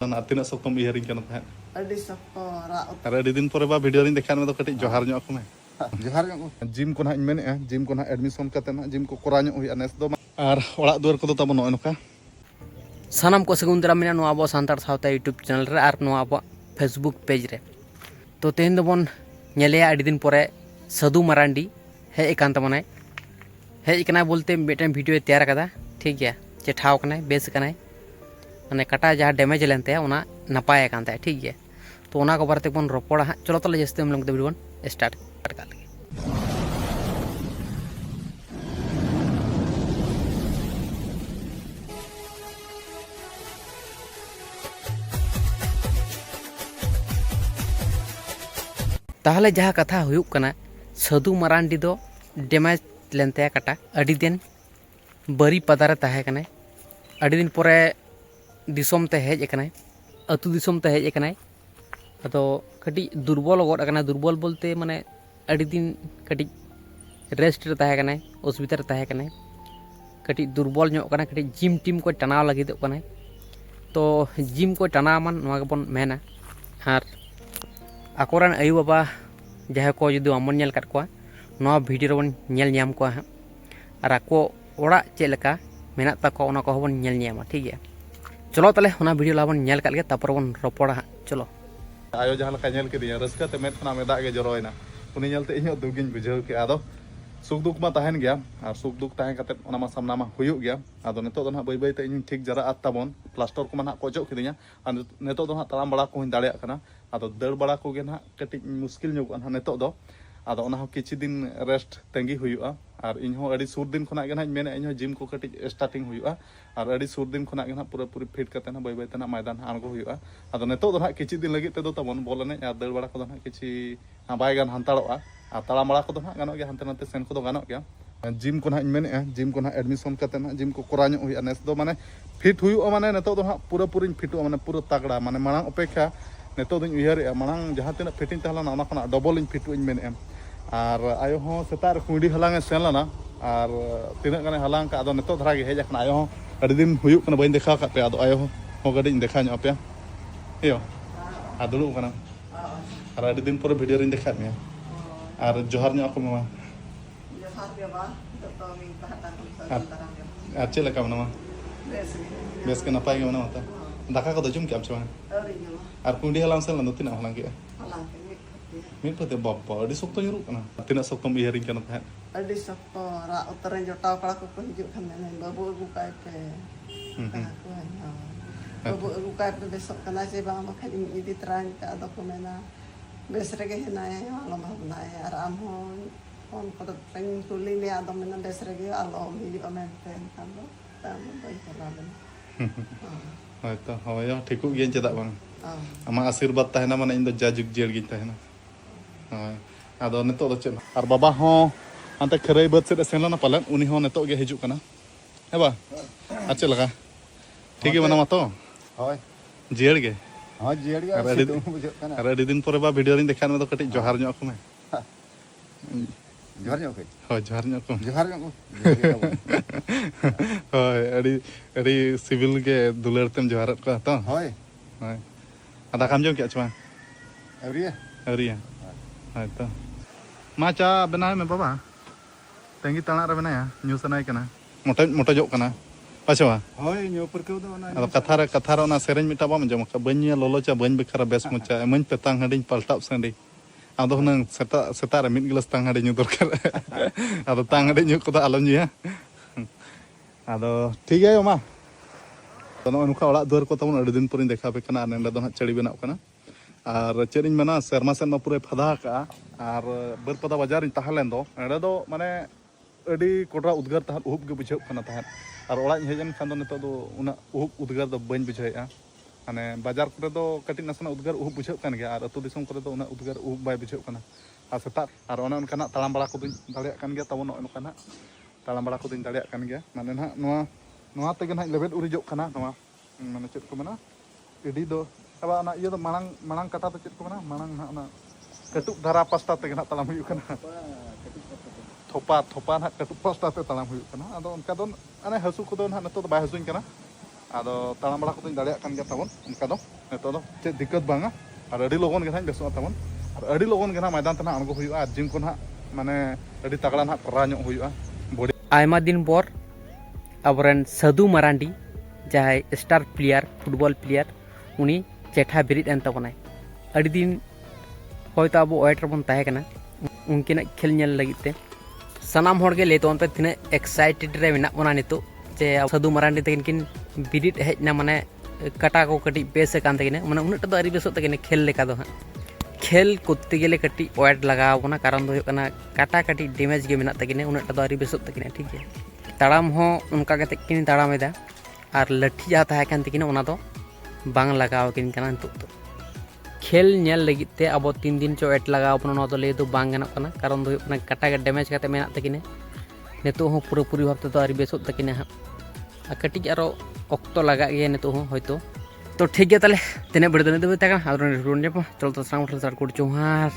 तीन सप्तम इहरिंग दिन पर वीडियो देखा कटी जोहार में जोहार जिम को ना जिम को ना एडमिशन करते ना जिम को करा नेस दो और ओड़ा दुआर को तब नोका सानाम को सगुन दाराम मेना अब सानतार सावता यूट्यूब चैनल रे और अब फेसबुक पेज रे तो तेहन दोबन नेलेया अड़ी दिन परे साधु मारांडी हेज कान तमनाय हेज कना बोलते मिटन वीडियो तैयार कदा ठीक गया चेठाव कनाय बेस कनाय माने कटा जहाँ डैमेज लेनते ओना नपाय कान ताय ठीक गया तो ओना को बारे बन रपड़ा हाँ चलो तले जस्ते हम लोग वीडियो बन स्टार्ट कर लगे। ताहले जहाँ कथा हुयुक कना साधु मारांडी दो डैमेज लेनते कटा अड़ी दिन बरी पदारे ताहे कनाय अड़ी दिन परे दिसोम ते हेज कनाय अतु दिसोम ते हेज कनाय अदो कटी दुर्बल गोड कना दुर्बल बोलते माने अड़ी दिन कटी रेस्ट रे ताहे कनाय अस्पताल रे ताहे कनाय कटी दुर्बल ᱧᱚᱜ कना कटी जिम टीम को टनाव लगिदो कनाय तो जिम को टनाव मान नवा गबन मेना आर आकोरान आयु बाबा जहाँ को जुदी आमन नेल काट कोआ नवा वीडियो बन नेल ᱧᱟᱢ कोआ हां आर आको ओड़ा चेलका मेना ताको ओना को बन नेल ᱧᱟᱢᱟ ठीक है। चलो तले ओना वीडियो लाबन नेल काट गे तापर बन रपड़ा हां चलो आयो जहाँ लका नेल केदिया रस्का ते मेद खना मेदा गे जरोयना उनी नेलते इᱧ दुगिन बुझाव के आदो सुख दुख मा तहन गया और सुख दुख तहन काते ओना मा सामना मा हुयुग गया आदो नेतो दो ना बाय बाय ते इᱧ ठीक जरा आत्ताबन प्लास्टर को मा कोजो किदिया और नेतो दो ना तालाम बड़ा को हिं दाड़िया कना आदो दड़ बड़ा को गे ना कटी मुश्किल ᱧᱚᱜ ना नेतो दो आदो ओना हो किछि दिन रेस्ट तेंगी हुयुआ और इन हो अड़ी सुर दिन खना गे ना मेने इन हो जिम को कटी स्टार्टिंग हुयुआ और अड़ी सुर दिन खना गे ना पूरा पूरी फिट करते ना बाय बाय तना मैदान आंगो हुयुआ आदो नेतो दो ना किछि दिन लगी ते दो तबन बोलने आ दड़ बड़ा को दो ना किछि बाय गान हंताड़ोआ आ ताला बड़ा को दो ना गानो गे हंते नाते सेन को दो गानो गया जिम को ना मेने जिम को ना एडमिशन करते ना जिम को करा हुयुआ नेस दो माने फिट हुयुआ माने नेतो दो ना पूरा पूरी फिटुआ माने पूरा तगड़ा माने मांग अपेक्षा नेतो दिन उयहर मांग जहाँ तीन फिटिंग तहला ना खना डबल फिटुआ मेने और आयो हो सेता कुंडी हलांग सेन लना और तीन गाने हलांग का आदो नेतो धरा गे हेज आकना आयो हो अड़ी दिन हुयुक कना बइन देखा का पे आदो आयो हो गडी देखा ᱧᱚᱜ पे यो आ दुलुक कना और अड़ी दिन पर वीडियो रिन देखा मे और जोहार ᱧᱚᱜ को मा जोहार के बा तो मी पहता आ चे लका मना बेस के नपाय गे मना मता दाका को दजुम के am चमा और कुंडी हलांग सेन लनो तीना हलांग के मिट पते बाबा अड़ी सख्त nyuruk kana तीना सख्तम इहरिंग kana तहन अड़ी सख्तो रा उतरन जोटाव कड़ा को हिजुक खान ने बाबू अगु काय पे बाबू अगु काय पे बेसक kana से बा मा खाली इदी त्रांग का दो को मेना बेस रगे हेनाय आलो भावनाय आर आम हो on pada teng tuli ni adom मेना बेस रगे आलो हिजुक मेनते kan do tam बाई चलाबन होयतो होयो ठीकु गिन चेदा बांग आमा आशीर्वाद तहना माने इन दो जाजुग जेल गिन तहना आदो नेतो दो चेन और बाबा हो अंते खरई बद से सेन लना पालन उनी हो नेतो गे हिजुक कना हे बा अच्छे लगा ठीक है मना मतो होय जेड़ गे हां जेड़ गे बुझो कना अरे अड़ी दिन पर बा वीडियो रिन देखा में तो कटी जोहार ᱧᱚᱜ को में जोहार ᱧᱚᱜ के हो जोहार ᱧᱚᱜ को जोहार ᱧᱚᱜ होय अड़ी अड़ी सिविल के दुलर तेम जोहार को तो होय होय आदा काम जो क्या चमा अवरिया अवरिया हाय तो मा चा बनाय में बाबा तेंगी ताना रे बनाया न्यू सनाय कना मोटा मोटा जो कना पाछवा होय न्यू पर को दो ना अदा कथा रे ना सेरेन मिटा बा जम का बन लोलो चा बन बेखरा बेस मुचा मन पे तांग हडिन पलटाप संडी आदो हनंग सेता रे मिड गिलास तांग हडिन दरकार आदो तांग हडिन ᱧᱩ को आलम ᱧᱩᱭᱟ आदो ठीक है मा तो नुका ओड़ा दुआर को तबन अड़ी दिन पर देखा पे कना नेंडे दो ना चड़ी बनाव कना और चेरिन मना शर्मा सेन पूरे फदा का और बरपदा बाजार तहलें दो एडे दो माने अड़ी कोटरा उद्गार तहन उहुब गे बुझाव कना तहन और ओड़ा हेजन खान दो नेतो दो उना उहुब उद्गार दो बइन बुझाएआ माने बाजार करे दो कटी नसना उद्गार उहुब बुझाव कन गया और अतु दिसम करे दो उना उद्गार उहुब बाय बुझाव कना और सेता और ओना उनकाना तालाम बड़ा को दिन दाड़िया कन गया तबन ओनकाना तालाम बड़ा को दिन दाड़िया कन गया माने ना नोआ तेगे ना लेबेद उरिजो कना नोआ माने चेत को मना एडी दो अब ना ये तो मांग मांग कटा तो चेत को मना मांग ना कटुक धारा पास्ता ते ना तालाम हुयु कना थोपा ना कटुक पास्ता ते तालाम हुयु कना आदो उनका दो अने हसु को दो ना नतो बाय हसुन कना आदो ताड़ा बड़ा को दाड़े कान गया ताबन उनका दो नितो दो चे दिक्कत बांगा और अड़ी लोगन के ना बेसो ताबन और अड़ी लोगन के ना मैदान तना अणगो हुयुआ जिम को ना माने अड़ी तगड़ा ना करा ᱧᱚᱜ हुयुआ बॉडी आयमा दिन पर अबरन सदु मरांडी जहां स्टार प्लेयर फुटबॉल प्लेयर उनी चेठा बिरिद एन तबनाय अड़ी दिन होयतो अब वेट रबन ताहे कना उनकिना खेल नेल लगिते सनाम होड़गे लेतो पे तिना एक्साइटेड रे मेना बना नितो जे सदु मरांडी तकिन किन बिरिद हेजना माने कटा को कटी बेस कान तकिन माने उनट तो अरी बेसो तकिन खेल लेका दो खेल कोत्ते गेले कटी वेट लगाव बना कारण दो कना काटा कटी डैमेज गे मेना तकिन उनट तो अरी बेसो तकिन ठीक है ताड़ाम हो उनका कते किन ताड़ाम एदा और लठी जा ताहे कान तकिन उना दो बांग लगाव किन कना तो खेल नेल लगिते अब 3 दिन चो एट लगाव पनो तो ले दो बांग गना कना कारण दो कना काटा के डैमेज काते मेना तकिने नेतो हो पूरी भाबते तो अरी बेसो तकिने हा कटी आरो ऑक्तो लगा गया नेतो हो होयतो तो ठीक है ताले तेने बड़े दिन दे तका आरो रोन जे चल तो साउंड सर कुड चोहार